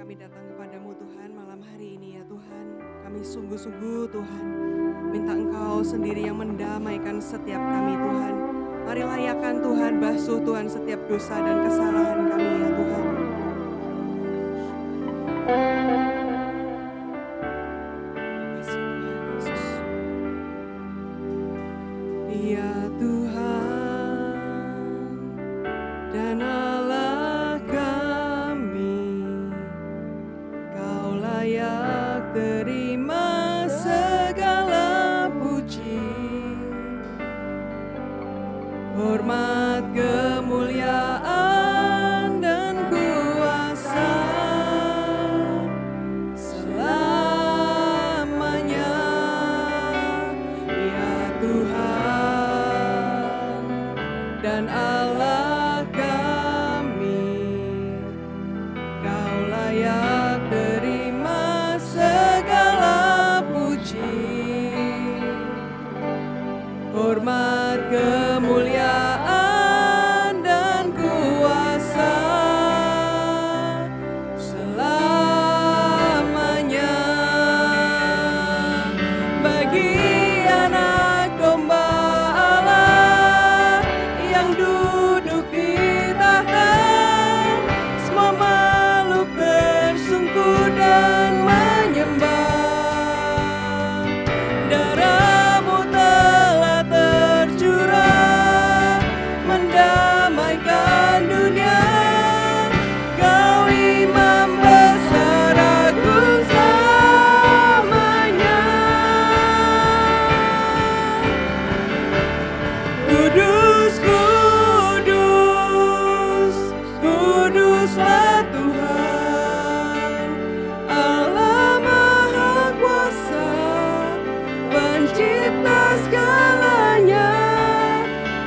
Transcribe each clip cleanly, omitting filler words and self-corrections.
kami datang kepadamu Tuhan malam hari ini ya Tuhan. Kami sungguh-sungguh Tuhan minta Engkau sendiri yang mendamaikan setiap kami Tuhan. Mari layakan Tuhan, basuh Tuhan setiap dosa dan kesalahan kami ya Tuhan. Ya Tuhan dan Allah kami, Kau layak terima segala puji, hormat, kemuliaan dan kuasa selamanya. Ya Tuhan dan Allah kami, Kau layak terima segala puji, hormat, kemuliaan dan kuasa selamanya. Bagi anak domba Allah yang duduk di tahta, semua makhluk bersungkur dan menyembah. Darah-Mu telah tercurah mendamaikan dunia. Kau Imam besar agung selamanya. Kudus, kudus, kuduslah Tuhan, Allah Maha Kuasa, Pencipta segalanya.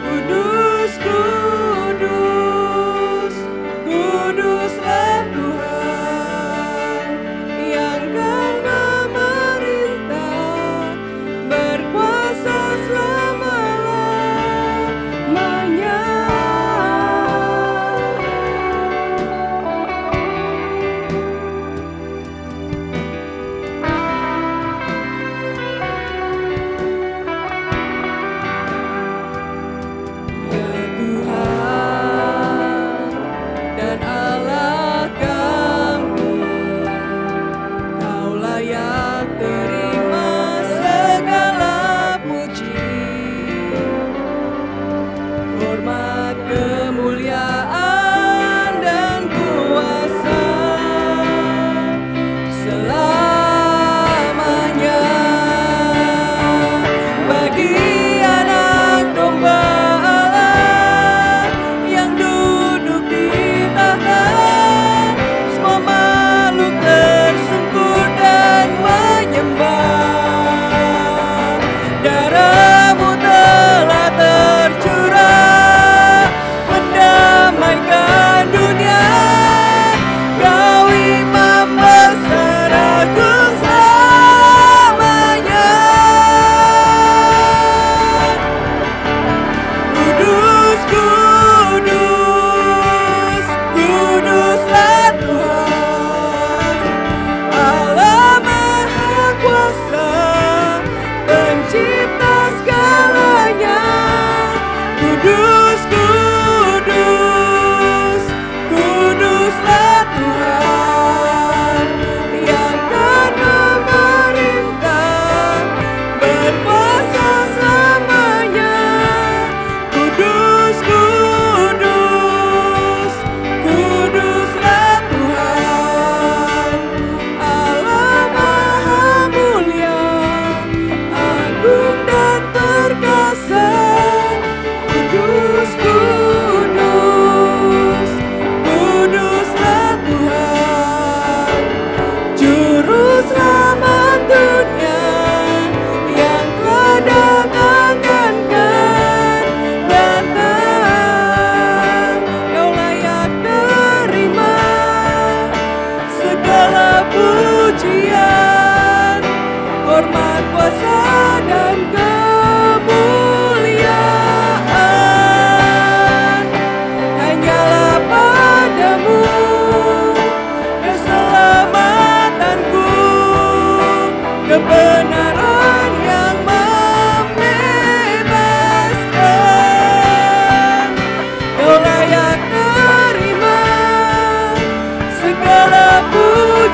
Kudus, kudus, kuduslah Tuhan, yang kan memerintah, berkuasa selama-lamanya.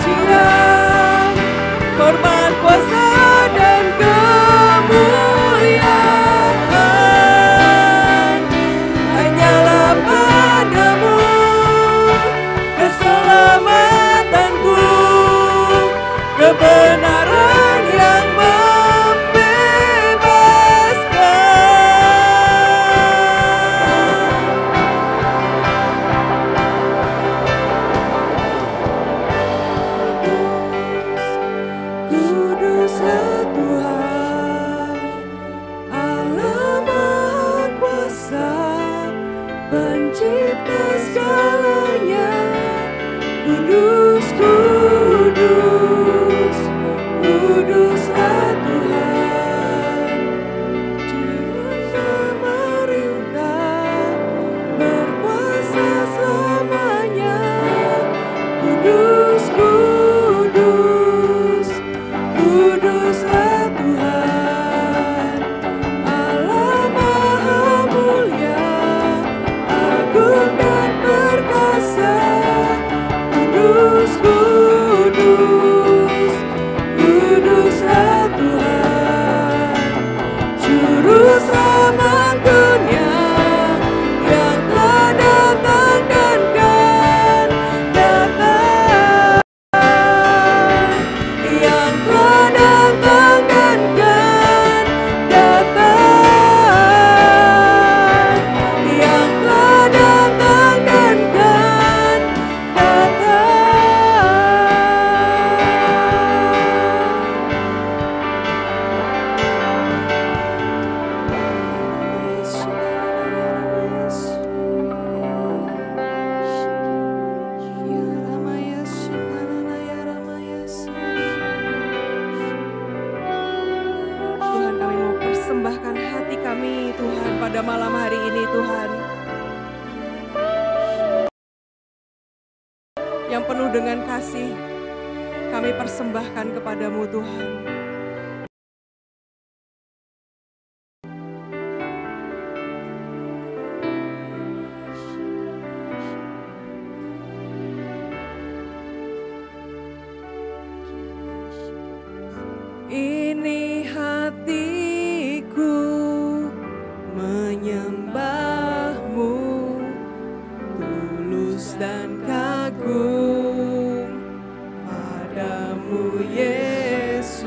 pujian, hormat, kuasa, dan kemuliaan hanyalah padamu, keselamatanku, kebenaran yang Kuduslah Tuhan, Allah Maha Kuasa, Pencipta segalanya. Kudus, kudus, kuduslah Tuhan. Dia memerintah, berkuasa selamanya. Kudus, kudus, kuduslah Tuhan, Allah Maha Mulia, agung dan perkasa. Kudus, kudus, kuduslah Tuhan, Juru Selamat dunia yang telah datang dan akan datang, yang telah datang dan akan datang, yang telah datang dan akan Tuhan, kami mau persembahkan hati kami, Tuhan, pada malam hari ini, Tuhan, yang penuh dengan kasih. Kami persembahkan kepadamu, Tuhan. Ini hatiku menyembahmu, tulus dan kagum padamu, Yesus.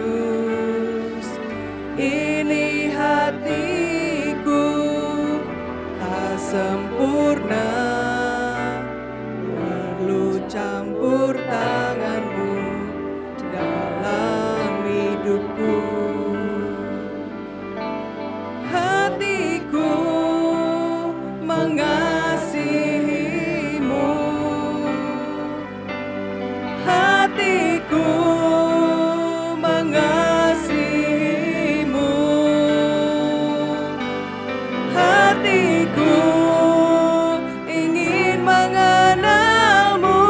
Ini hatiku tak sempurna, perlu campur tanganmu dalam hidupku. Hatiku mengasihimu, hatiku mengasihimu, hatiku ingin mengenalmu,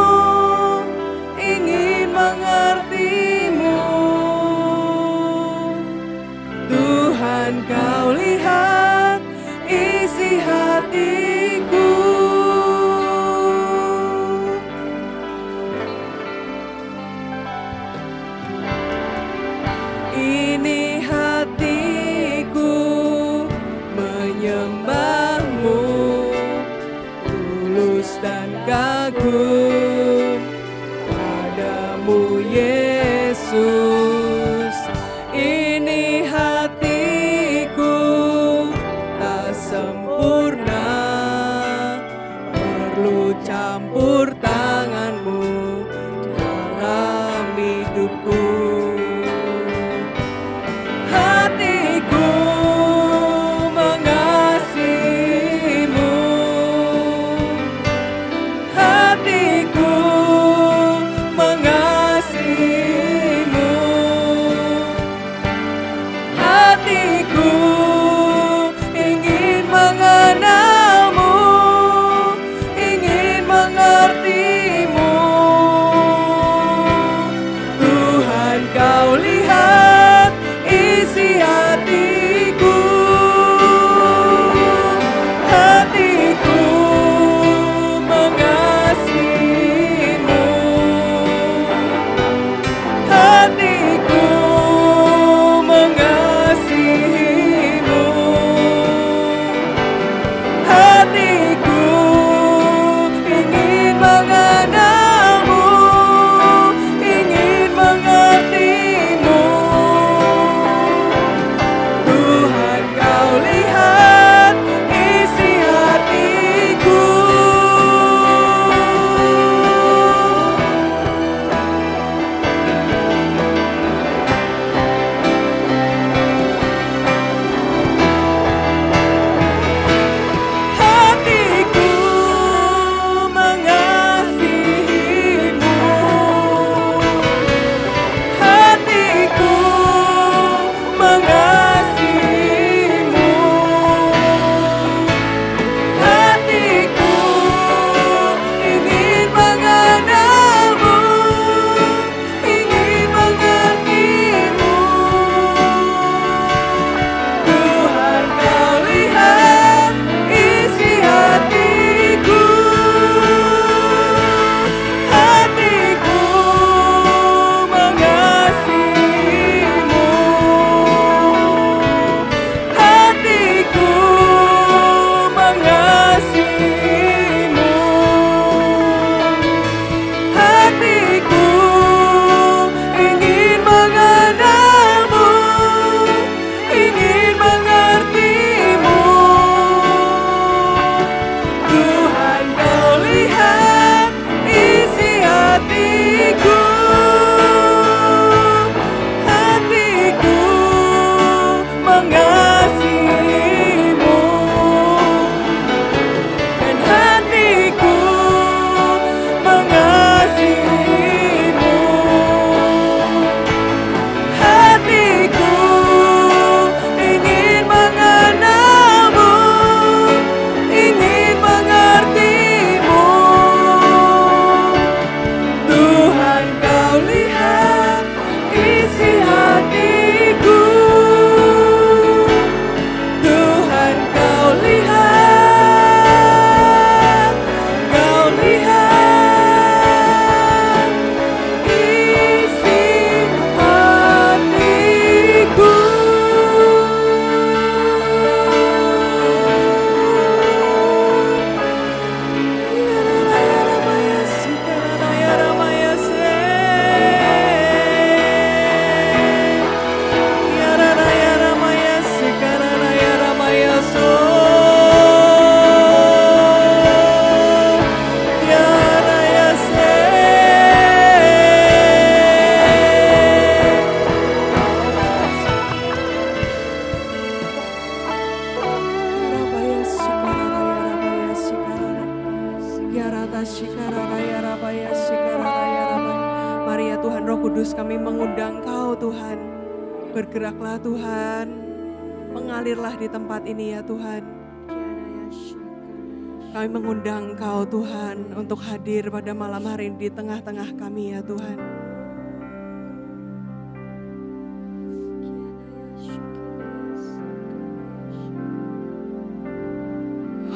ingin mengertimu. Tuhan, kau lihat isi hatiku. Ini hatiku menyembahmu, tulus dan kagum padamu, Yesus. Ini hatiku tak sempurna, perlu campur tanganmu dalam hidupku. Hatiku mengasihimu, hatiku mengasihimu, Tuhan, Roh Kudus, kami mengundang Kau Tuhan. Bergeraklah Tuhan, mengalirlah di tempat ini ya Tuhan. Kami mengundang Kau Tuhan untuk hadir pada malam hari ini di tengah-tengah kami ya Tuhan.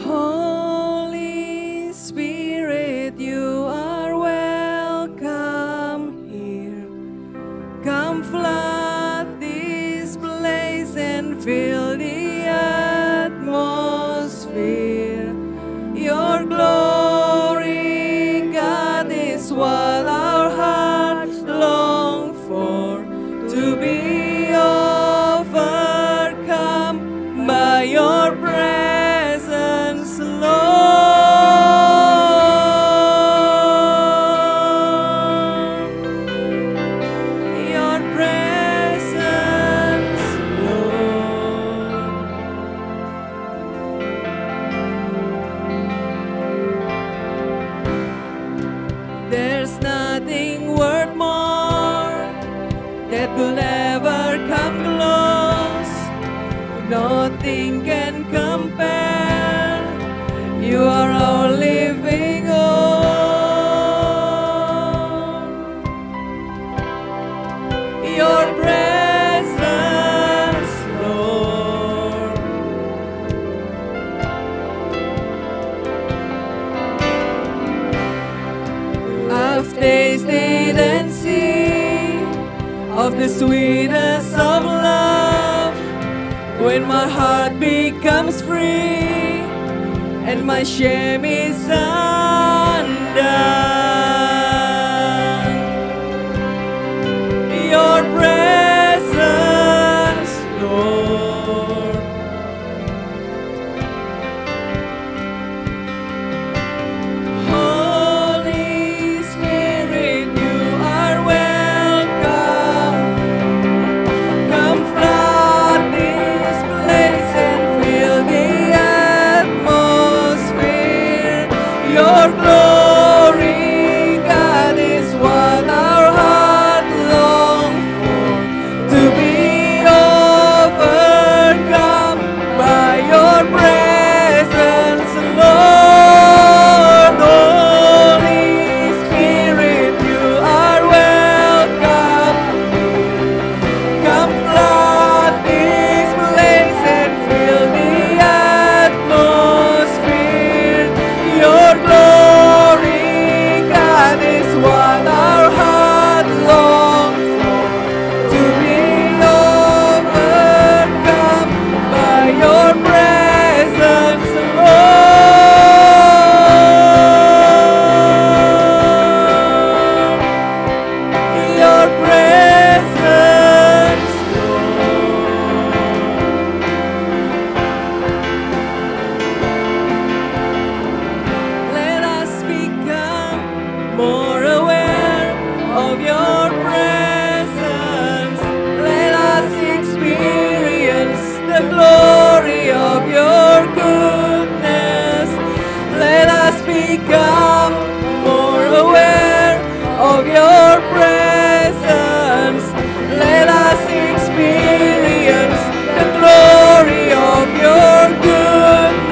Holy Spirit, you are welcome here. Come flood this place and fill the atmosphere. Your glory, God, is what our hearts long for, to be overcome by your presence, Lord. Your presence, Lord. There's nothing worth more that will ever come close. Nothing can compare. You are our living hope. Your presence, Lord. I've tasted and seen of the sweetness of love, when my heart becomes free and my shame is undone. Your presence, Lord. Holy Spirit, you are welcome. Come flood this place and fill the atmosphere. Your glory, God, is what our heart long for, to be overcome by your presence, Lord. Holy Spirit, you are welcome. Come flood this place and fill the atmosphere. Your glory, God, is what our heart longs for, to be overcome by your presence, Lord. Your presence, Lord. Let us become more aware of your presence. Let us experience the glory of your goodness. Let us become more aware of your presence. Let us experience the glory of your goodness.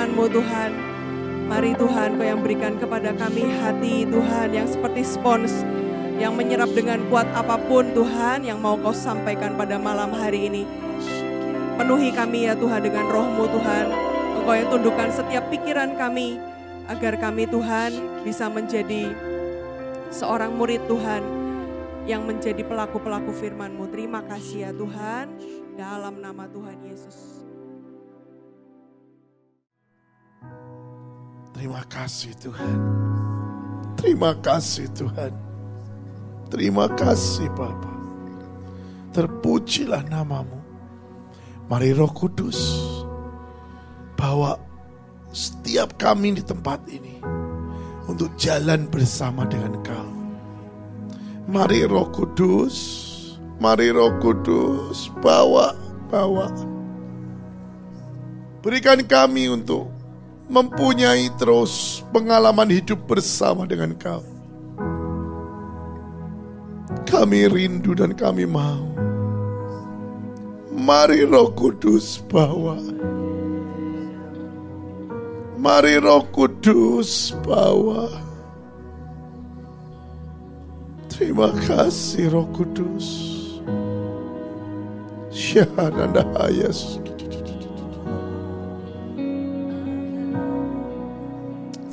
firman-Mu Tuhan. Mari Tuhan, Kau yang berikan kepada kami hati Tuhan yang seperti spons, yang menyerap dengan kuat apapun Tuhan yang mau Kau sampaikan pada malam hari ini. Penuhi kami ya Tuhan dengan Roh-Mu Tuhan. Engkau yang tundukkan setiap pikiran kami, agar kami Tuhan bisa menjadi seorang murid Tuhan yang menjadi pelaku-pelaku firman-Mu. Terima kasih ya Tuhan, dalam nama Tuhan Yesus. Terima kasih Tuhan. Terima kasih Tuhan. Terima kasih Bapa. Terpujilah nama-Mu. Mari Roh Kudus bawa setiap kami di tempat ini untuk jalan bersama dengan Kau. Mari Roh Kudus, mari Roh Kudus bawa. Berikan kami untuk mempunyai terus pengalaman hidup bersama dengan Kau. Kami rindu dan kami mau. Mari Roh Kudus bawa. Mari Roh Kudus bawa. Terima kasih Roh Kudus. Syahadana hayas.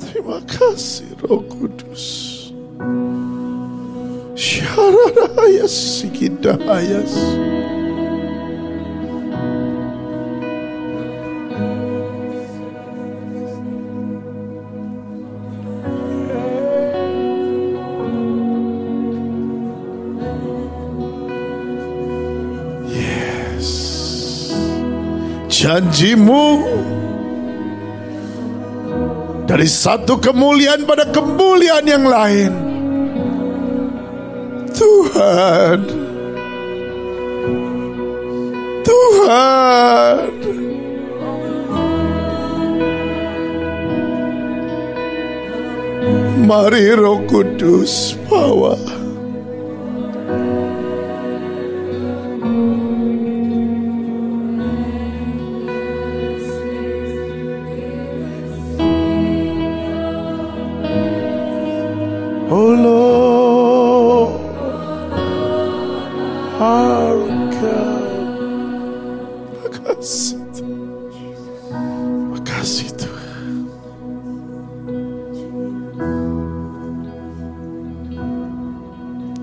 Terima kasih Roh Kudus. Syahadana hayas sikida hayas. Janji-Mu dari satu kemuliaan pada kemuliaan yang lain. Tuhan, mari Roh Kudus bawa. Oh Lord, makasih Tuhan.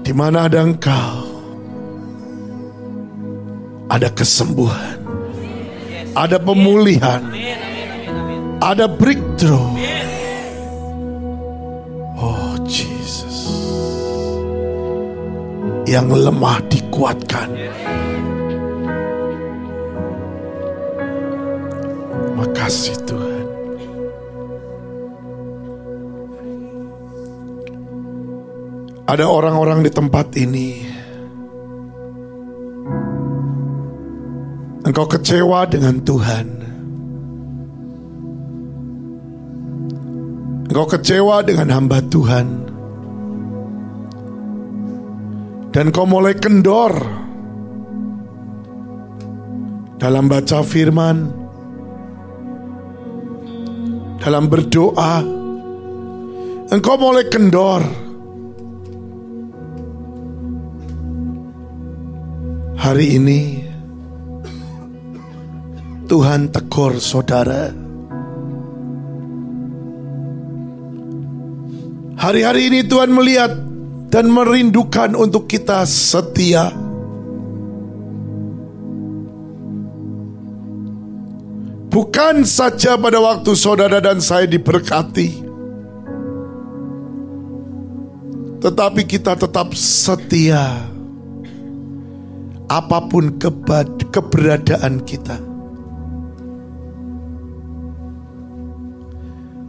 Di mana ada Engkau, ada kesembuhan, ada pemulihan, ada breakthrough. Yang lemah dikuatkan. Makasih Tuhan. Ada orang-orang di tempat ini, engkau kecewa dengan Tuhan. Engkau kecewa dengan hamba Tuhan. Dan kau mulai kendor dalam baca firman, dalam berdoa. Engkau mulai kendor. Hari ini Tuhan tegur saudara. Hari-hari ini Tuhan melihat dan merindukan untuk kita setia. Bukan saja pada waktu saudara dan saya diberkati, tetapi kita tetap setia apapun keberadaan kita.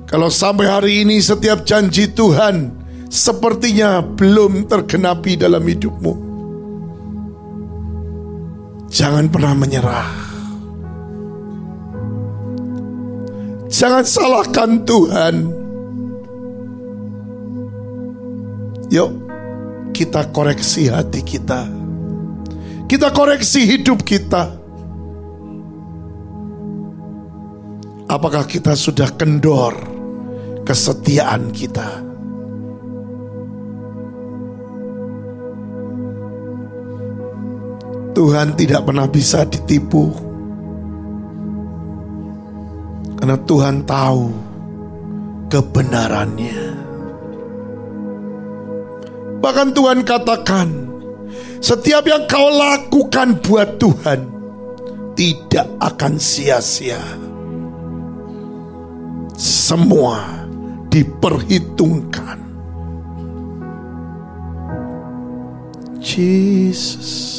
Kalau sampai hari ini setiap janji Tuhan sepertinya belum tergenapi dalam hidupmu, jangan pernah menyerah. Jangan salahkan Tuhan. Yuk kita koreksi hati kita. Kita koreksi hidup kita. Apakah kita sudah kendor kesetiaan kita? Tuhan tidak pernah bisa ditipu, karena Tuhan tahu kebenarannya. Bahkan Tuhan katakan, setiap yang kau lakukan buat Tuhan tidak akan sia-sia. Semua diperhitungkan. Jesus.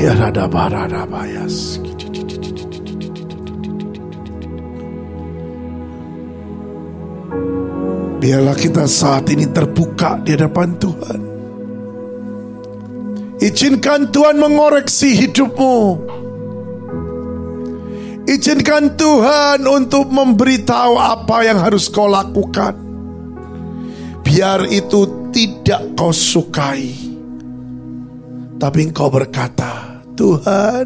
Ya rada barada bayas. Biarlah kita saat ini terbuka di hadapan Tuhan. Izinkan Tuhan mengoreksi hidupmu. Izinkan Tuhan untuk memberitahu apa yang harus kau lakukan. Biar itu tidak kau sukai, tapi engkau berkata, Tuhan,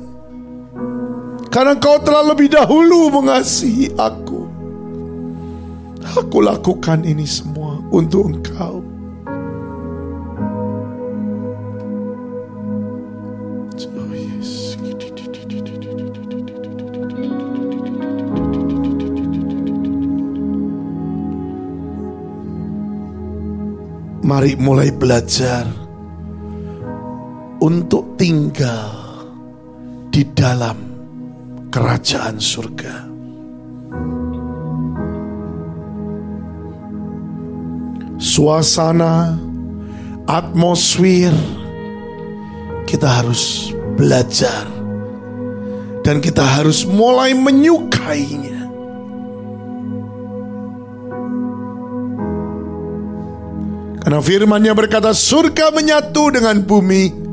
karena Kau telah lebih dahulu mengasihi aku, aku lakukan ini semua untuk Engkau. Oh, yes. Mari mulai belajar untuk tinggal di dalam kerajaan surga. Suasana, atmosfer, kita harus belajar dan kita harus mulai menyukainya. Karena firman-Nya berkata, surga menyatu dengan bumi.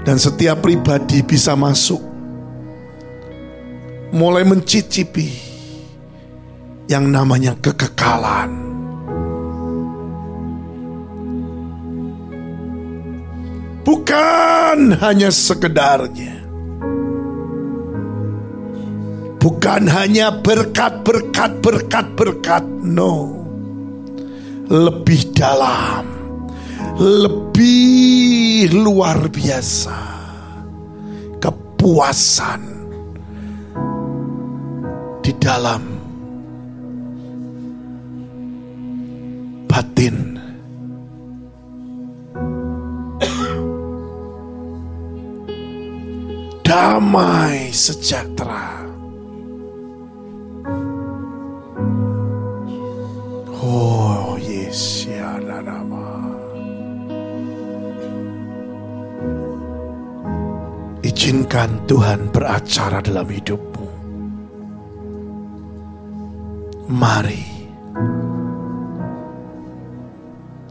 Dan setiap pribadi bisa masuk, mulai mencicipi yang namanya kekekalan. Bukan hanya sekedarnya, bukan hanya berkat, no. Lebih dalam, lebih luar biasa kepuasan di dalam batin. Damai sejahtera. Oh yes, ya nama. Izinkan Tuhan beracara dalam hidupmu. Mari.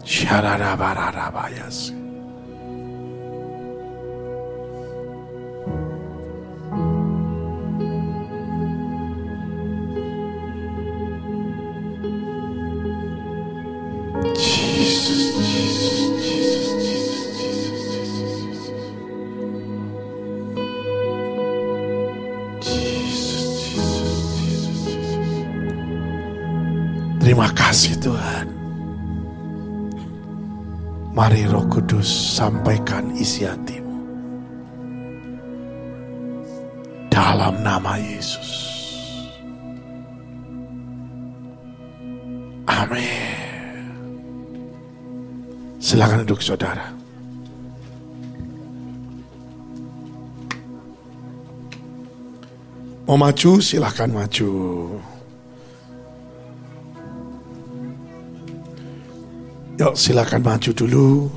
Syaradabaradabayas. Terima kasih Tuhan. Mari Roh Kudus sampaikan isi hatimu. Dalam nama Yesus. Amin. Silakan duduk saudara. Mau maju silakan maju. Yuk silakan maju dulu.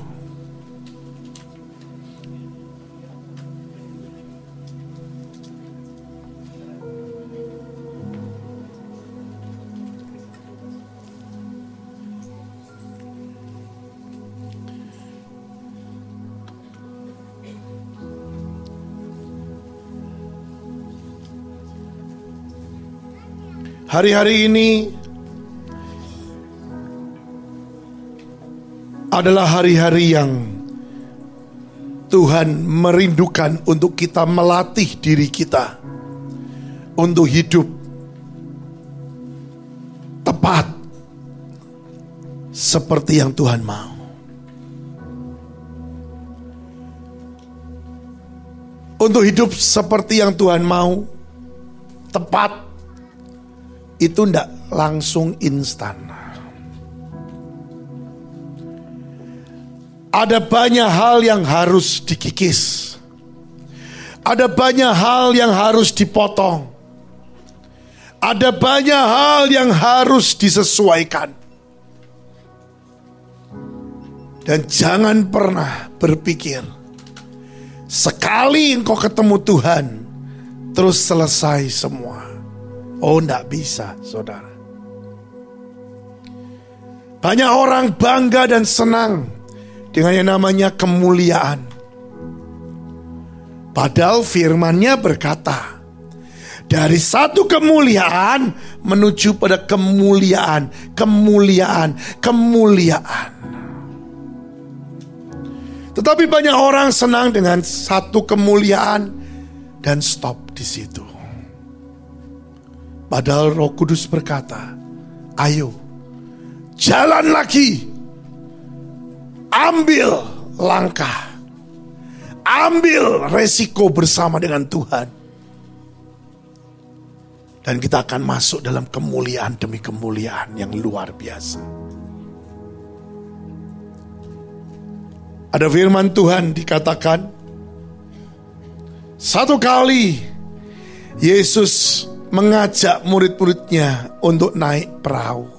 Hari-hari ini adalah hari-hari yang Tuhan merindukan untuk kita melatih diri kita untuk hidup tepat seperti yang Tuhan mau. Untuk hidup seperti yang Tuhan mau, tepat, itu tidak langsung instan. Ada banyak hal yang harus dikikis. Ada banyak hal yang harus dipotong. Ada banyak hal yang harus disesuaikan. Dan jangan pernah berpikir, sekali engkau ketemu Tuhan, terus selesai semua. Oh, enggak bisa, saudara. Banyak orang bangga dan senang dengan yang namanya kemuliaan. Padahal firman-Nya berkata, dari satu kemuliaan menuju pada kemuliaan. Tetapi banyak orang senang dengan satu kemuliaan dan stop di situ. Padahal Roh Kudus berkata, ayo, jalan lagi. Ambil langkah. Ambil resiko bersama dengan Tuhan. Dan kita akan masuk dalam kemuliaan demi kemuliaan yang luar biasa. Ada firman Tuhan dikatakan, satu kali Yesus mengajak murid-muridnya untuk naik perahu.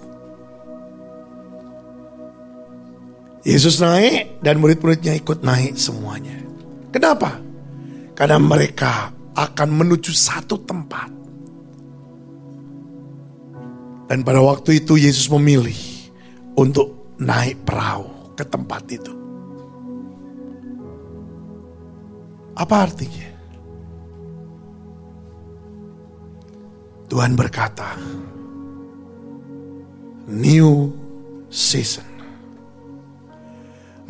Yesus naik dan murid-muridnya ikut naik semuanya. Kenapa? Karena mereka akan menuju satu tempat. Dan pada waktu itu Yesus memilih untuk naik perahu ke tempat itu. Apa artinya? Tuhan berkata, new season.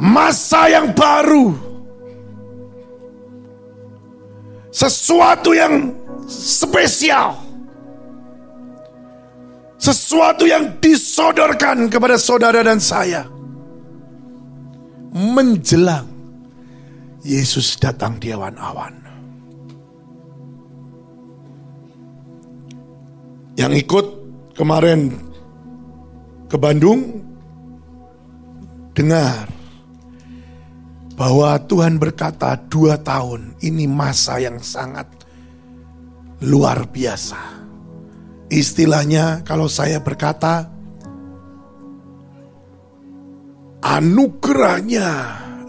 Masa yang baru. Sesuatu yang spesial. Sesuatu yang disodorkan kepada saudara dan saya. Menjelang Yesus datang di awan-awan. Yang ikut kemarin ke Bandung, dengar bahwa Tuhan berkata 2 tahun ini masa yang sangat luar biasa. Istilahnya kalau saya berkata, anugerahnya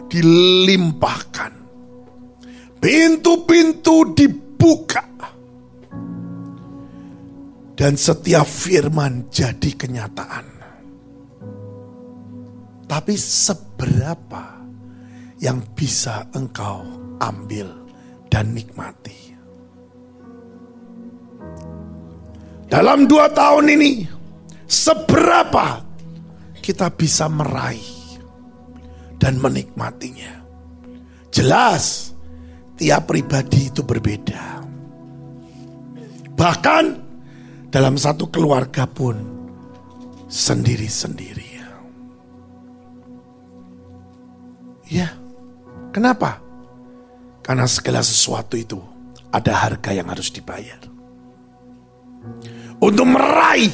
dilimpahkan. Pintu-pintu dibuka. Dan setiap firman jadi kenyataan. Tapi seberapa yang bisa engkau ambil dan nikmati? Dalam 2 tahun ini, seberapa kita bisa meraih dan menikmatinya? Jelas, tiap pribadi itu berbeda. Bahkan dalam satu keluarga pun sendiri-sendiri. Ya, kenapa? Karena segala sesuatu itu ada harga yang harus dibayar. Untuk meraih,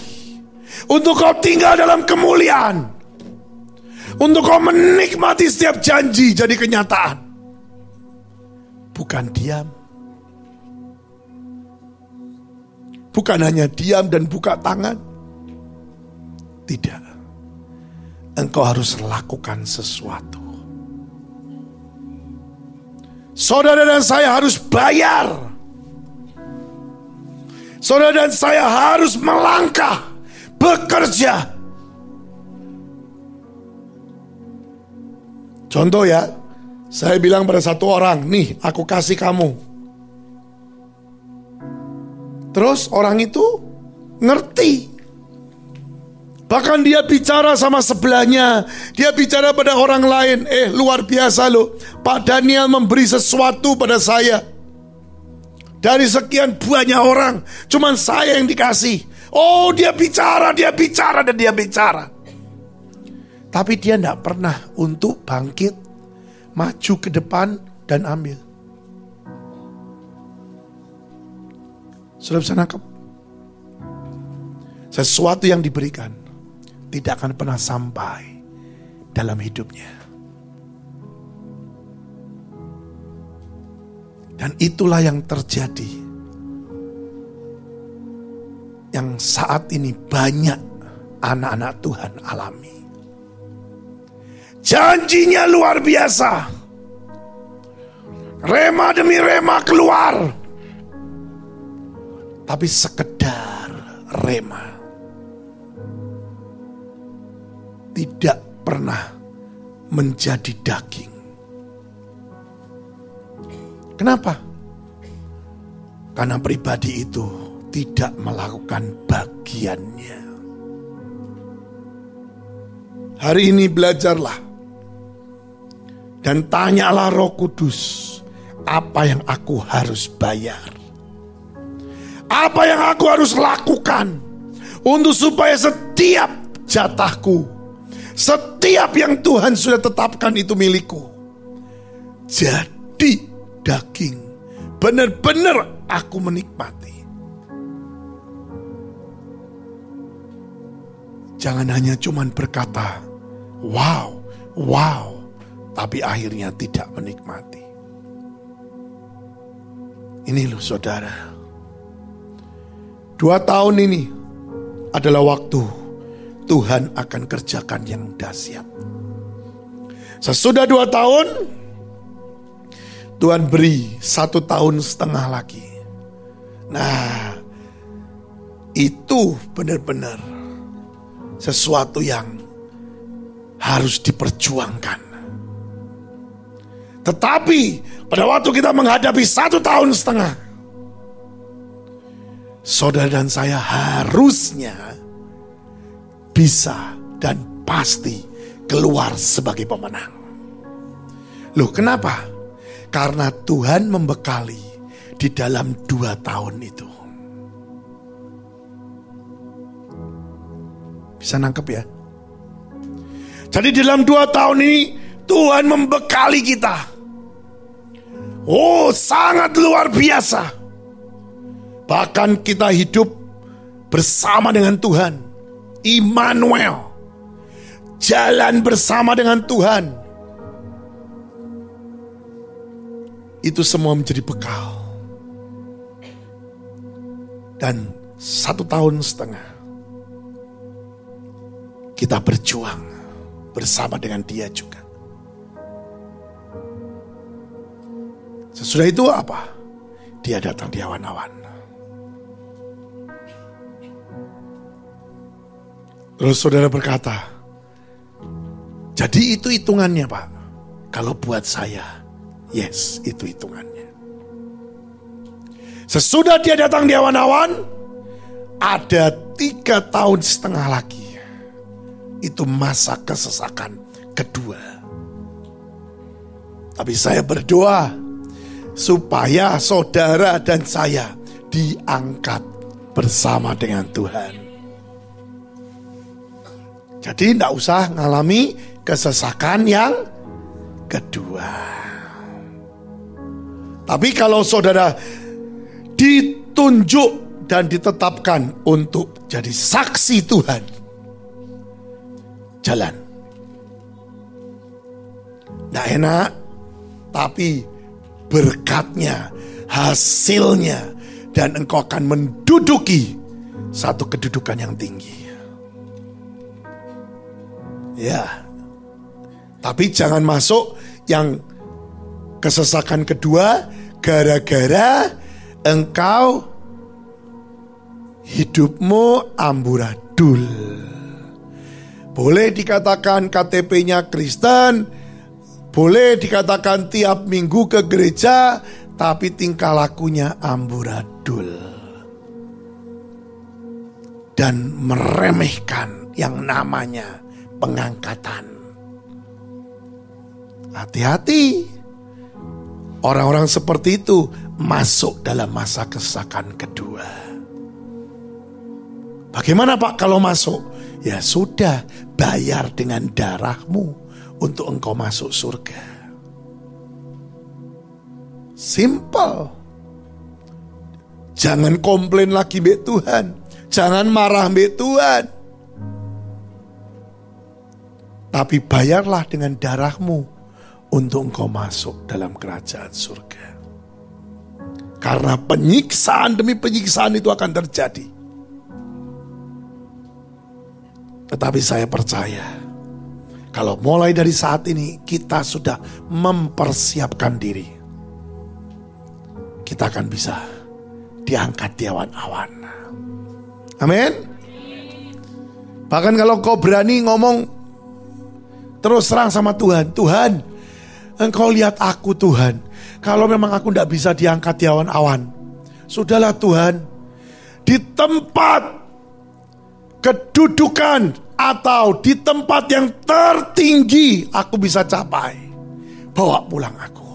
untuk kau tinggal dalam kemuliaan, untuk kau menikmati setiap janji jadi kenyataan. Bukan diam. Bukan hanya diam dan buka tangan. Tidak. Engkau harus lakukan sesuatu. Saudara dan saya harus bayar. Saudara dan saya harus melangkah, bekerja. Contoh ya, saya bilang pada satu orang, nih aku kasih kamu. Terus orang itu ngerti. Bahkan dia bicara sama sebelahnya, dia bicara pada orang lain. Luar biasa loh, Pak Daniel memberi sesuatu pada saya. Dari sekian banyak orang, cuman saya yang dikasih. Oh, dia bicara, dan dia bicara. Tapi dia tidak pernah untuk bangkit, maju ke depan dan ambil. Sudah bisa nangkep? Sesuatu yang diberikan tidak akan pernah sampai dalam hidupnya. Dan itulah yang terjadi, yang saat ini banyak anak-anak Tuhan alami. Janjinya luar biasa, rema demi rema keluar, tapi sekedar rema, tidak pernah menjadi daging. Kenapa? Karena pribadi itu tidak melakukan bagiannya. Hari ini belajarlah dan tanyalah Roh Kudus, apa yang aku harus bayar? Apa yang aku harus lakukan untuk supaya setiap jatahku, setiap yang Tuhan sudah tetapkan itu milikku, jadi daging, benar-benar aku menikmati. Jangan hanya cuman berkata, wow, tapi akhirnya tidak menikmati. Ini loh saudara, 2 tahun ini adalah waktu Tuhan akan kerjakan yang dahsyat. Sesudah 2 tahun, Tuhan beri 1,5 tahun lagi. Nah, itu benar-benar sesuatu yang harus diperjuangkan. Tetapi pada waktu kita menghadapi 1,5 tahun, saudara dan saya harusnya bisa dan pasti keluar sebagai pemenang. Loh, kenapa? Karena Tuhan membekali di dalam 2 tahun itu. Bisa nangkep ya? Jadi dalam 2 tahun ini Tuhan membekali kita. Oh, sangat luar biasa. Bahkan kita hidup bersama dengan Tuhan, Immanuel, jalan bersama dengan Tuhan. Itu semua menjadi bekal. Dan 1,5 tahun kita berjuang bersama dengan Dia juga. Sesudah itu apa? Dia datang di awan-awan. Terus saudara berkata, jadi itu hitungannya Pak. Kalau buat saya, yes, itu hitungannya. Sesudah dia datang di awan-awan, ada 3,5 tahun lagi. Itu masa kesesakan kedua. Tapi saya berdoa supaya saudara dan saya diangkat bersama dengan Tuhan. Jadi tidak usah ngalami kesesakan yang kedua. Tapi kalau saudara ditunjuk dan ditetapkan untuk jadi saksi Tuhan, jalan. Nggak enak, tapi berkatnya, hasilnya, dan engkau akan menduduki satu kedudukan yang tinggi. Ya, tapi jangan masuk yang kesesakan kedua gara-gara engkau hidupmu amburadul. Boleh dikatakan KTP-nya Kristen, boleh dikatakan tiap minggu ke gereja, tapi tingkah lakunya amburadul dan meremehkan yang namanya pengangkatan. Hati-hati, orang-orang seperti itu masuk dalam masa kesesakan kedua. Bagaimana Pak kalau masuk? Ya sudah, bayar dengan darahmu untuk engkau masuk surga. Simple. Jangan komplain lagi mbak Tuhan. Jangan marah mbak Tuhan. Tapi bayarlah dengan darahmu untuk engkau masuk dalam kerajaan surga. Karena penyiksaan demi penyiksaan itu akan terjadi. Tetapi saya percaya, kalau mulai dari saat ini kita sudah mempersiapkan diri, kita akan bisa diangkat di awan-awan. Amin. Bahkan kalau kau berani ngomong terus terang sama Tuhan, Tuhan, engkau lihat aku Tuhan, kalau memang aku tidak bisa diangkat di awan-awan, sudahlah Tuhan, di tempat kedudukan atau di tempat yang tertinggi aku bisa capai, bawa pulang aku.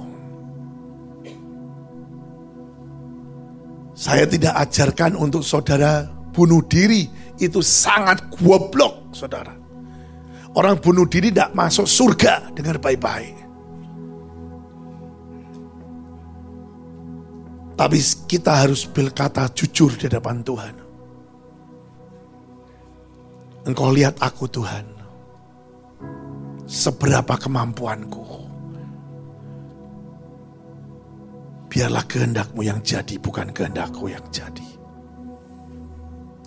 Saya tidak ajarkan untuk saudara bunuh diri, itu sangat goblok saudara. Orang bunuh diri tidak masuk surga, dengar baik-baik. Tapi kita harus berkata jujur di hadapan Tuhan. Engkau lihat aku Tuhan, seberapa kemampuanku. Biarlah kehendak-Mu yang jadi, bukan kehendak-Ku yang jadi.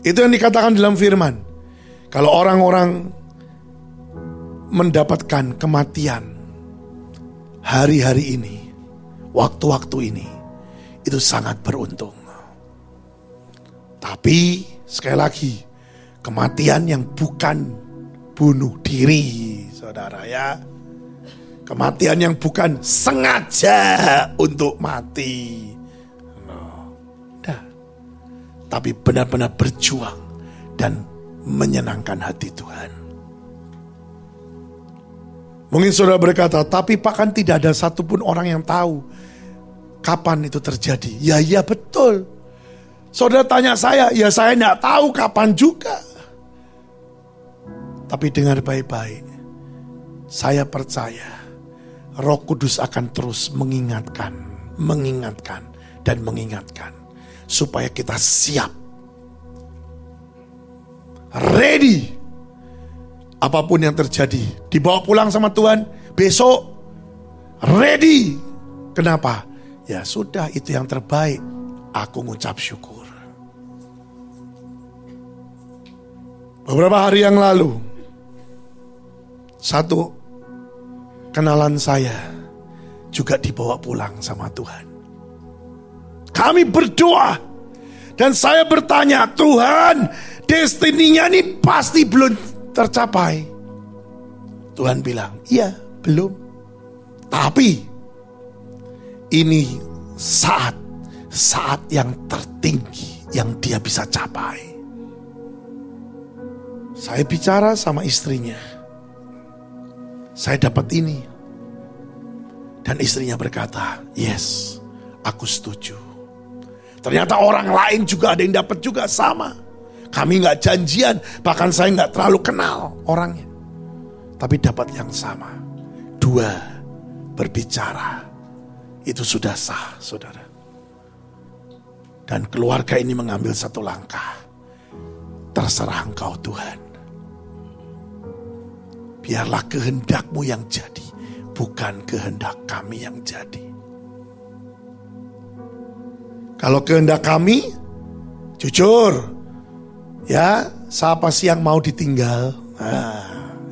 Itu yang dikatakan dalam firman. Kalau orang-orang mendapatkan kematian hari-hari ini, waktu-waktu ini, itu sangat beruntung. Tapi sekali lagi, kematian yang bukan bunuh diri, saudara ya. Kematian yang bukan sengaja untuk mati. Tapi benar-benar berjuang dan menyenangkan hati Tuhan. Mungkin saudara berkata, tapi Pak kan tidak ada satupun orang yang tahu kapan itu terjadi. Ya iya betul. Saudara tanya saya, ya saya tidak tahu kapan juga. Tapi dengar baik-baik, saya percaya Roh Kudus akan terus mengingatkan dan mengingatkan. Supaya kita siap. Ready. Apapun yang terjadi, dibawa pulang sama Tuhan, besok ready. Kenapa? Ya sudah, itu yang terbaik. Aku ngucap syukur. Beberapa hari yang lalu, satu kenalan saya juga dibawa pulang sama Tuhan. Kami berdoa dan saya bertanya, Tuhan, destininya ini pasti belum tercapai. Tuhan bilang, iya belum. Tapi ini saat yang tertinggi yang dia bisa capai. Saya bicara sama istrinya, saya dapat ini. Dan istrinya berkata, yes, aku setuju. Ternyata orang lain juga ada yang dapat juga sama. Kami gak janjian, bahkan saya gak terlalu kenal orangnya. Tapi dapat yang sama. Dua berbicara, itu sudah sah, saudara. Dan keluarga ini mengambil satu langkah. Terserah Engkau Tuhan. Biarlah kehendak-Mu yang jadi, bukan kehendak kami yang jadi. Kalau kehendak kami, jujur, ya, siapa sih yang mau ditinggal?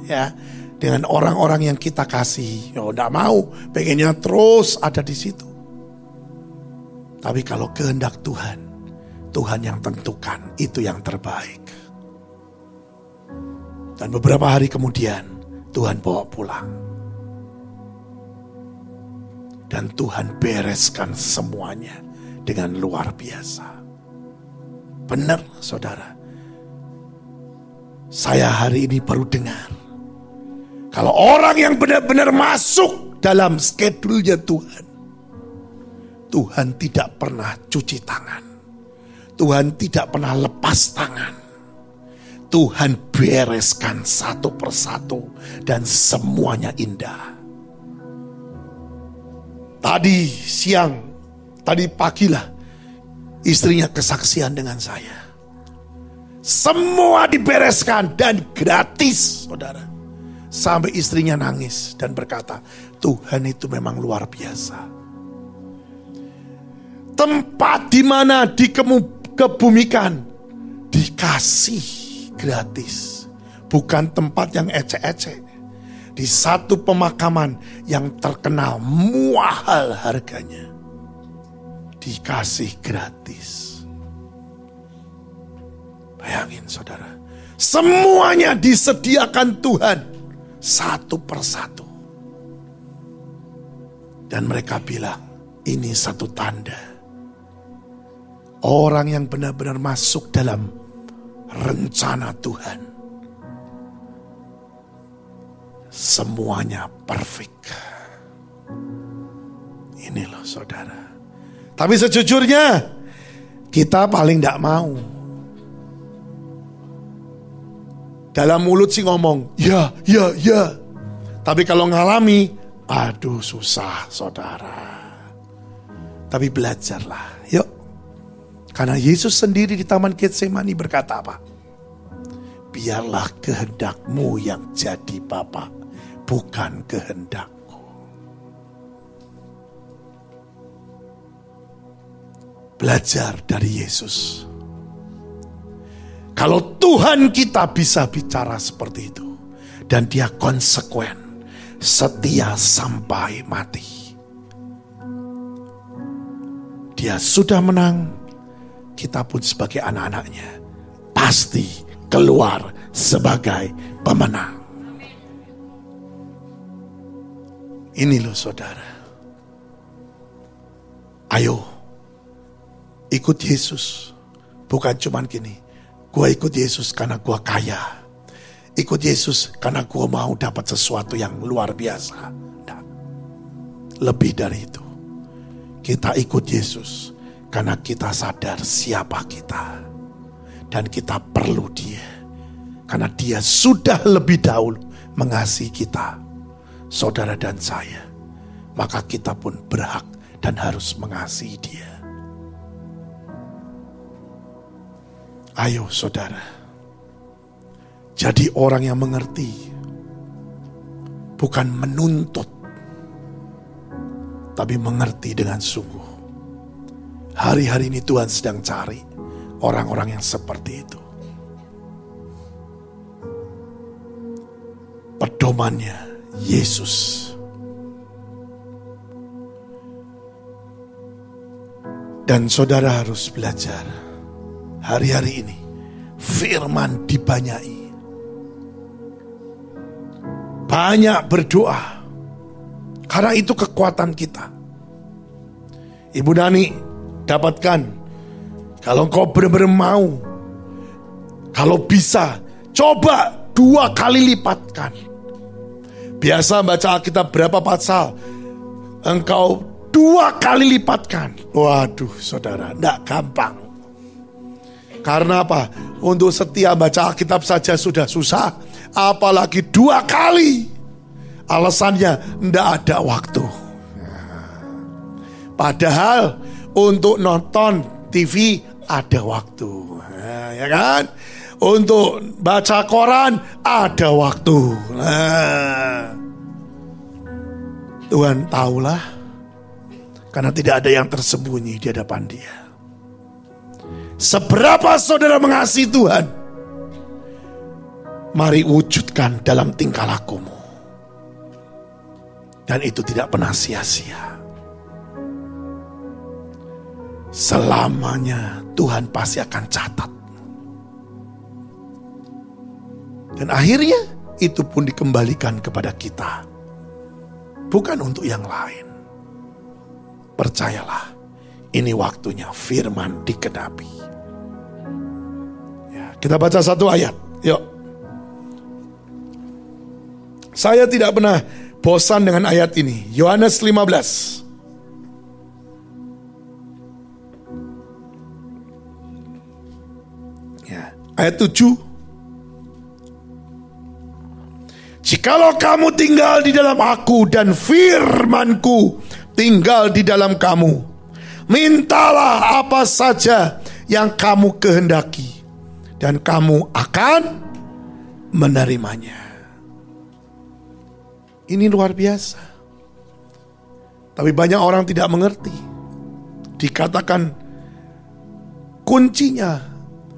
Ya, dengan orang-orang yang kita kasih, ya udah mau, pengennya terus ada di situ. Tapi kalau kehendak Tuhan, Tuhan yang tentukan, itu yang terbaik. Dan beberapa hari kemudian, Tuhan bawa pulang. Dan Tuhan bereskan semuanya dengan luar biasa. Benar, saudara. Saya hari ini baru dengar, kalau orang yang benar-benar masuk dalam skedulnya Tuhan, Tuhan tidak pernah cuci tangan, Tuhan tidak pernah lepas tangan. Tuhan bereskan satu persatu dan semuanya indah. Tadi siang, tadi pagilah istrinya kesaksian dengan saya. Semua dibereskan dan gratis, saudara. Sampai istrinya nangis dan berkata, Tuhan itu memang luar biasa. Tempat di mana dikebumikan dikasih gratis, bukan tempat yang ecek-ecek. Di satu pemakaman yang terkenal mahal harganya, dikasih gratis. Bayangin saudara, semuanya disediakan Tuhan satu persatu. Dan mereka bilang, ini satu tanda orang yang benar-benar masuk dalam rencana Tuhan. Semuanya perfect. Ini loh saudara. Tapi sejujurnya kita paling tidak mau. Dalam mulut sih ngomong, ya. Tapi kalau ngalami, aduh susah saudara. Tapi belajarlah, yuk. Karena Yesus sendiri di Taman Getsemani berkata apa? Biarlah kehendakmu yang jadi Bapa, bukan kehendakku. Belajar dari Yesus. Kalau Tuhan kita bisa bicara seperti itu, dan dia konsekuen, setia sampai mati. Dia sudah menang, kita pun sebagai anak-anaknya pasti keluar sebagai pemenang. Ini loh saudara. Ayo ikut Yesus. Bukan cuman gini, gua ikut Yesus karena gua kaya. Ikut Yesus karena gua mau dapat sesuatu yang luar biasa. Nah, lebih dari itu. Kita ikut Yesus karena kita sadar siapa kita. Dan kita perlu dia. Karena dia sudah lebih dahulu mengasihi kita, saudara dan saya. Maka kita pun berhak dan harus mengasihi dia. Ayo saudara, jadi orang yang mengerti, bukan menuntut, tapi mengerti dengan sungguh. Hari-hari ini Tuhan sedang cari orang-orang yang seperti itu. Pedomannya Yesus. Dan saudara harus belajar hari-hari ini firman dibanyai. Banyak berdoa. Karena itu kekuatan kita. Ibu Nani, dapatkan. Kalau engkau benar-benar mau, kalau bisa, coba 2 kali lipatkan. Biasa baca Alkitab berapa pasal? Engkau 2 kali lipatkan. Waduh saudara, tidak gampang. Karena apa? Untuk setia baca Alkitab saja sudah susah, apalagi 2 kali. Alasannya tidak ada waktu. Padahal untuk nonton TV ada waktu, ya kan? Untuk baca koran ada waktu. Tuhan tahulah, karena tidak ada yang tersembunyi di hadapan Dia. Seberapa saudara mengasihi Tuhan, mari wujudkan dalam tingkah lakumu. Dan itu tidak pernah sia-sia. Selamanya Tuhan pasti akan catat. Dan akhirnya itu pun dikembalikan kepada kita. Bukan untuk yang lain. Percayalah, ini waktunya firman digenapi. Ya, kita baca 1 ayat. Yuk. Saya tidak pernah bosan dengan ayat ini. Yohanes 15. Ya, ayat 7. Jikalau kamu tinggal di dalam aku dan firman-Ku tinggal di dalam kamu, mintalah apa saja yang kamu kehendaki, dan kamu akan menerimanya. Ini luar biasa. Tapi banyak orang tidak mengerti. Dikatakan kuncinya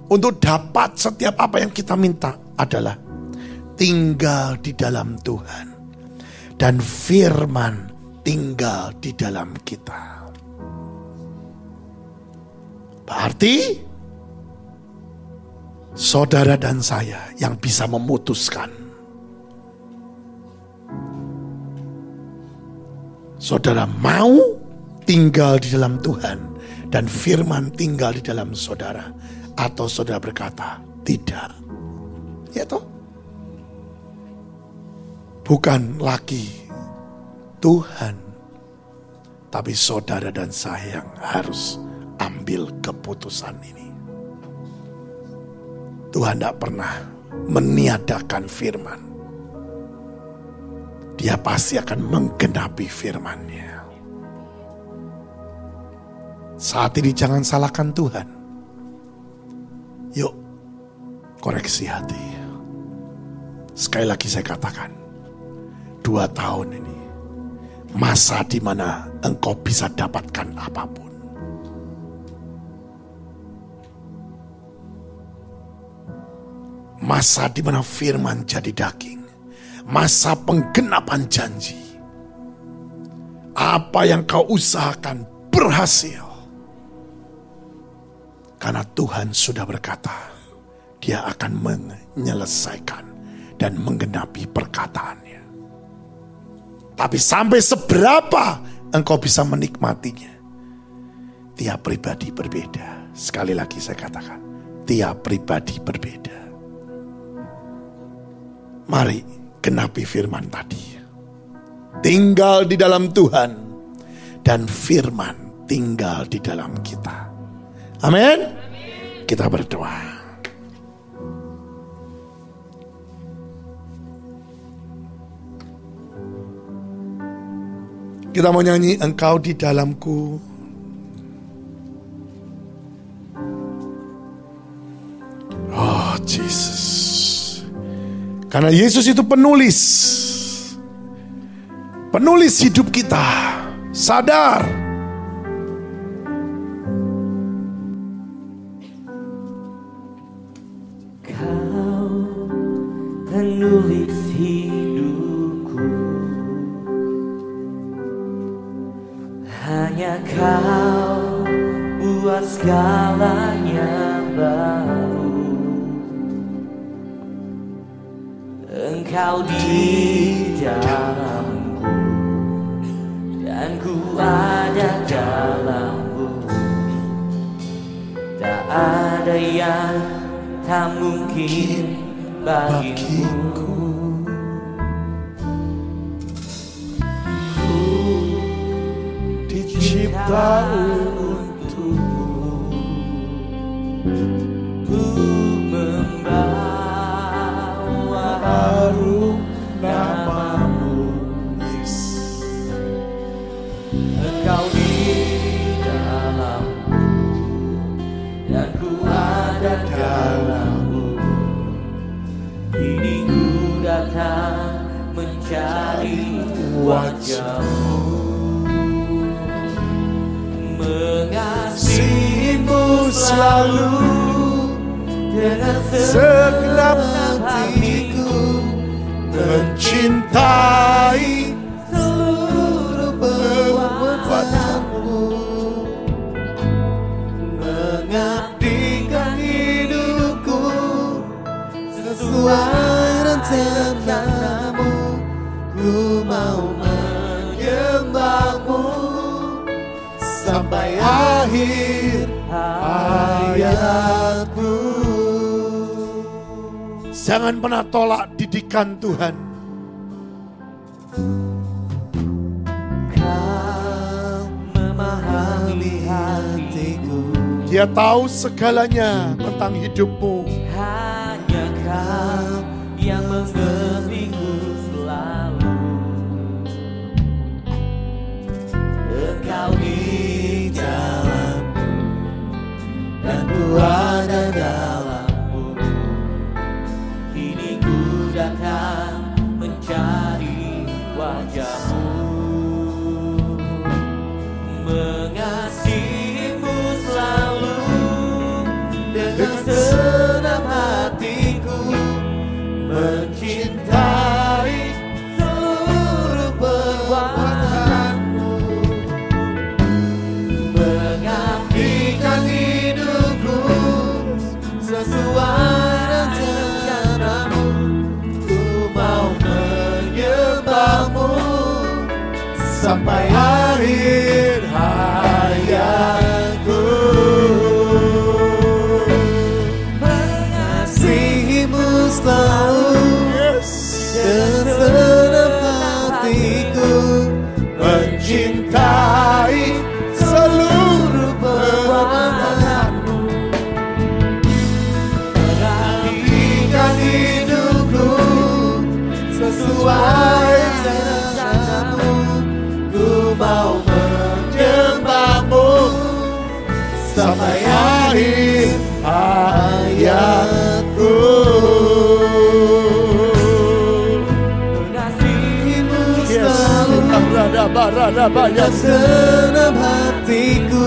untuk dapat setiap apa yang kita minta adalah tinggal di dalam Tuhan, dan firman tinggal di dalam kita. Berarti saudara dan saya yang bisa memutuskan. Saudara mau tinggal di dalam Tuhan dan firman tinggal di dalam saudara, atau saudara berkata tidak. Ya toh? Bukan lagi Tuhan, tapi saudara dan saya yang harus ambil keputusan ini. Tuhan tidak pernah meniadakan firman. Dia pasti akan menggenapi firman-Nya. Saat ini jangan salahkan Tuhan. Yuk, koreksi hati. Sekali lagi saya katakan, 2 tahun ini masa di mana engkau bisa dapatkan apapun. Masa di mana firman jadi daging. Masa penggenapan janji. Apa yang kau usahakan berhasil. Karena Tuhan sudah berkata, Dia akan menyelesaikan dan menggenapi perkataannya. Tapi sampai seberapa engkau bisa menikmatinya, tiap pribadi berbeda. Sekali lagi saya katakan, tiap pribadi berbeda. Mari genapi firman tadi. Tinggal di dalam Tuhan dan firman tinggal di dalam kita. Amin. Kita berdoa. Kita mau nyanyi Engkau di dalamku. Oh Jesus. Karena Yesus itu penulis hidup kita. Sadar. Kau penulis hidupku. Hanya Kau buat segalanya baru. Engkau di dalamku dan ku ada dalammu. Tak ada yang tak mungkin bagimu. Ku dicipta untukmu, untuk membawa harum namamu. Yes. Engkau di dalamku dan ku ada dalammu. Kini ku datang mencari wajahmu, mengasihimu selalu dengan segenap hatiku, Mencintai seluruh perbuatanmu, mengabdikan hidupku sesuai rencanamu. Ku mau menyembahmu sampai akhir hayatku. Jangan pernah tolak didikan Tuhan. Kau memahami hatiku, Dia tahu segalanya tentang hidupmu. hanya Kau yang mengertiku selalu. Engkau di dalamku dan ku ada dalammu. Kini ku datang mencari wajahmu, mengasihimu selalu dengan senang hatiku, mencintai seluruh perbuatanmu, mengabdikan hidupku sesuai rencanamu. Ku mau menyembahmu sampai akhir hayatku. Mengasihimu selalu dengan senang hatiku, mencintai seluruh perbuatanmu, mengabdikan hidupku sesuai rencanamu. Ku mau menyembahmu sampai akhir hayatku. Mengasihimu selalu dengan senang hatiku,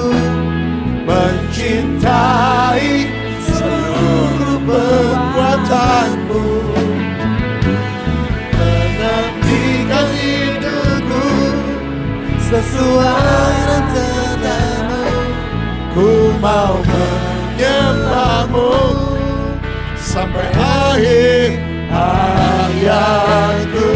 mencintai seluruh perbuatanmu, mengabdikan hidupku sesuai rencanamu. Ku mau menyembahmu sampai akhir hayatku.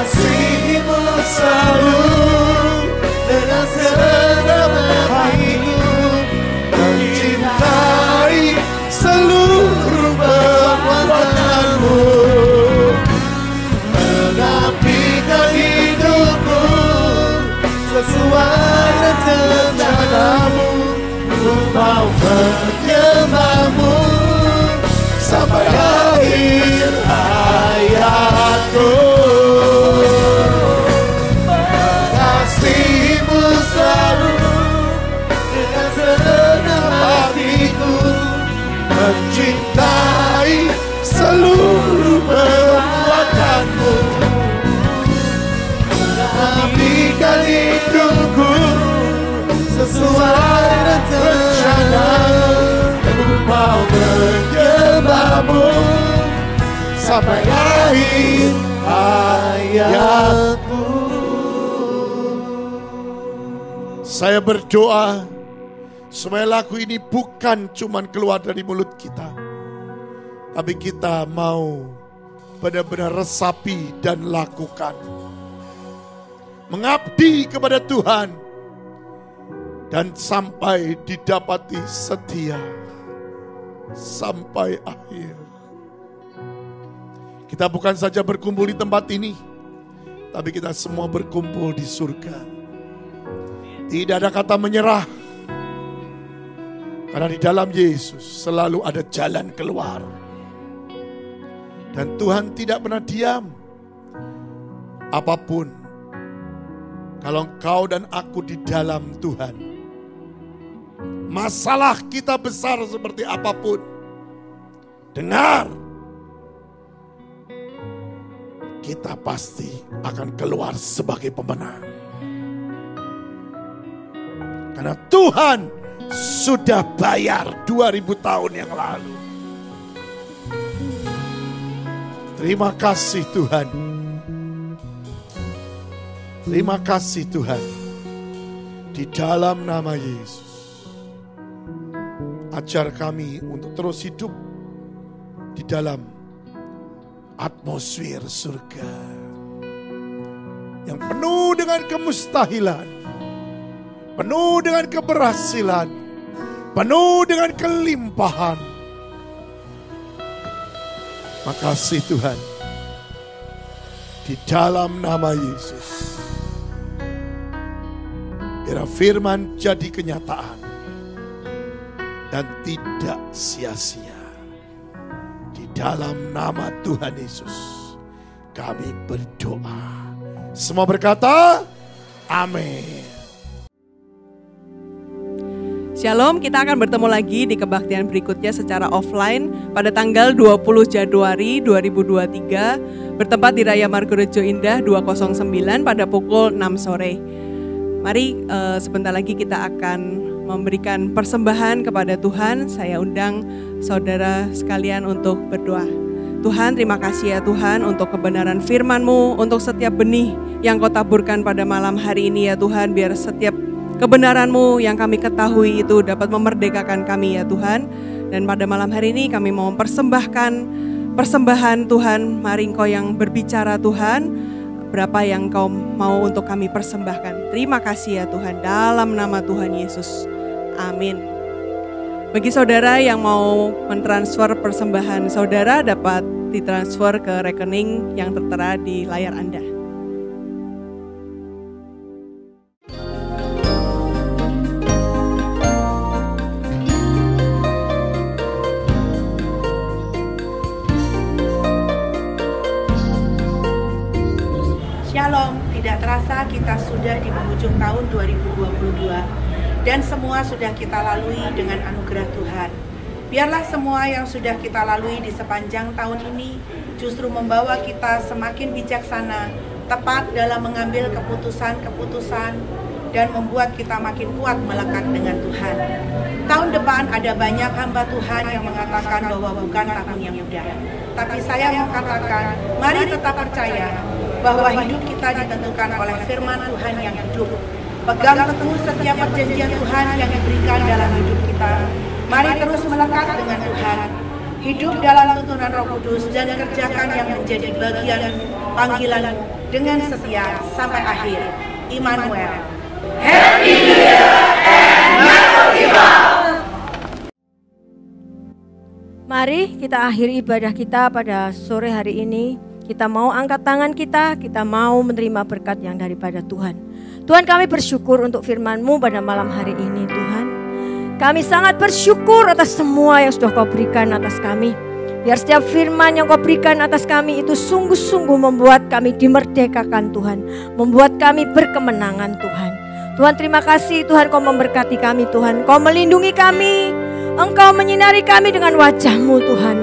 Mengasihimu selalu dengan senang hatiku, mencintai seluruh perbuatanmu, mengabdikan hidupku sesuai rencanamu. Ku mau menyembahmu sampai akhir hayatku. Mengasihimu selalu dengan senang hatiku, mencintai seluruh perbuatanmu, mengabdikan hidupku sesuai rencanamu. Ku mau menyembahmu sampai akhir hayatku. Saya berdoa supaya lagu ini bukan cuman keluar dari mulut kita, tapi kita mau benar-benar resapi dan lakukan. Mengabdi kepada Tuhan dan sampai didapati setia sampai akhir. Kita bukan saja berkumpul di tempat ini, tapi kita semua berkumpul di surga. Tidak ada kata menyerah, karena di dalam Yesus selalu ada jalan keluar. Dan Tuhan tidak pernah diam. Apapun, kalau engkau dan aku di dalam Tuhan, masalah kita besar seperti apapun, dengar, kita pasti akan keluar sebagai pemenang. Karena Tuhan sudah bayar 2000 tahun yang lalu. Terima kasih Tuhan. Terima kasih Tuhan. Di dalam nama Yesus, ajar kami untuk terus hidup di dalam atmosfer surga yang penuh dengan kemustahilan, penuh dengan keberhasilan, penuh dengan kelimpahan. Makasih Tuhan. Di dalam nama Yesus. Biar firman jadi kenyataan. Dan tidak sia-sia. Di dalam nama Tuhan Yesus. Kami berdoa. Semua berkata, amin. Shalom, kita akan bertemu lagi di kebaktian berikutnya secara offline pada tanggal 20 Januari 2023 bertempat di Raya Margorejo Indah 209 pada pukul 6 sore. Mari sebentar lagi kita akan memberikan persembahan kepada Tuhan. Saya undang saudara sekalian untuk berdoa. Tuhan, terima kasih ya Tuhan untuk kebenaran firman-Mu, untuk setiap benih yang Kau taburkan pada malam hari ini ya Tuhan, biar setiap kebenaran-Mu yang kami ketahui itu dapat memerdekakan kami ya Tuhan. Dan pada malam hari ini kami mau mempersembahkan persembahan Tuhan. Mari Engkau yang berbicara Tuhan, berapa yang Engkau mau untuk kami persembahkan. Terima kasih ya Tuhan, dalam nama Tuhan Yesus. Amin. Bagi saudara yang mau mentransfer persembahan saudara, dapat ditransfer ke rekening yang tertera di layar Anda. Shalom, tidak terasa kita sudah di penghujung tahun 2022 dan semua sudah kita lalui dengan anugerah Tuhan. Biarlah semua yang sudah kita lalui di sepanjang tahun ini justru membawa kita semakin bijaksana, tepat dalam mengambil keputusan-keputusan dan membuat kita makin kuat melekat dengan Tuhan. Tahun depan ada banyak hamba Tuhan yang mengatakan bahwa bukan tahun yang mudah. Tapi saya mau katakan, mari tetap percaya bahwa hidup kita ditentukan oleh firman Tuhan yang hidup. Pegang teguh setiap perjanjian Tuhan yang diberikan dalam hidup kita. Mari terus melekat dengan Tuhan. Hidup dalam tuntunan Roh Kudus dan kerjakan yang menjadi bagian panggilanmu dengan setia sampai akhir. Immanuel. Happy New Year and never give up. Mari kita akhiri ibadah kita pada sore hari ini. Kita mau angkat tangan kita mau menerima berkat yang daripada Tuhan. Tuhan, kami bersyukur untuk firman-Mu pada malam hari ini Tuhan. Kami sangat bersyukur atas semua yang sudah Kau berikan atas kami. Biar setiap firman yang Kau berikan atas kami itu sungguh-sungguh membuat kami dimerdekakan Tuhan. Membuat kami berkemenangan Tuhan. Tuhan, terima kasih Tuhan, Kau memberkati kami Tuhan. Kau melindungi kami. Engkau menyinari kami dengan wajah-Mu Tuhan.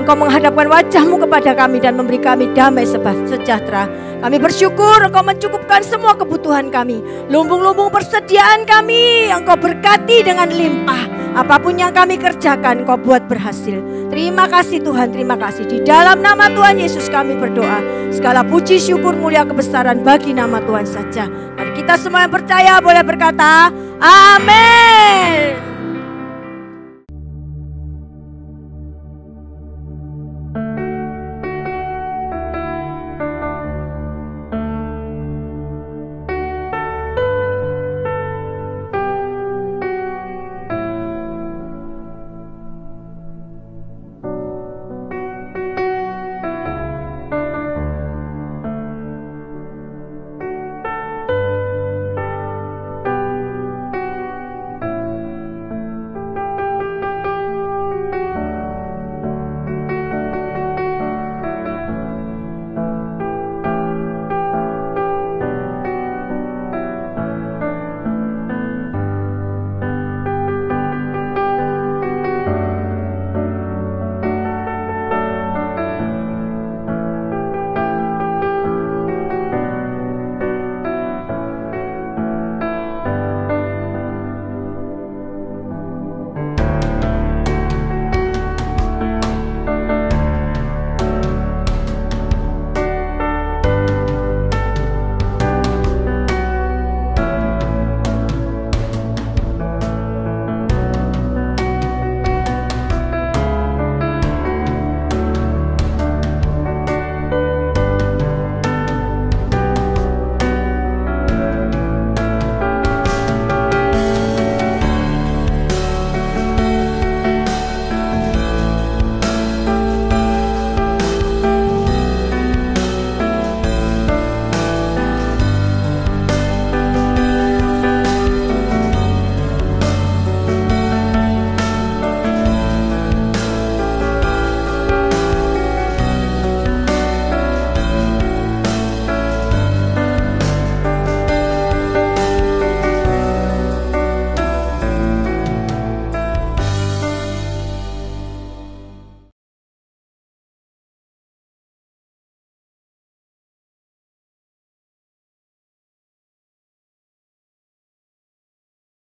Engkau menghadapkan wajah-Mu kepada kami dan memberi kami damai sejahtera. Kami bersyukur Engkau mencukupkan semua kebutuhan kami. Lumbung-lumbung persediaan kami Engkau berkati dengan limpah. Apapun yang kami kerjakan Engkau buat berhasil. Terima kasih Tuhan, terima kasih. Di dalam nama Tuhan Yesus kami berdoa. Segala puji, syukur, mulia, kebesaran bagi nama Tuhan saja. Mari kita semua yang percaya boleh berkata, amin.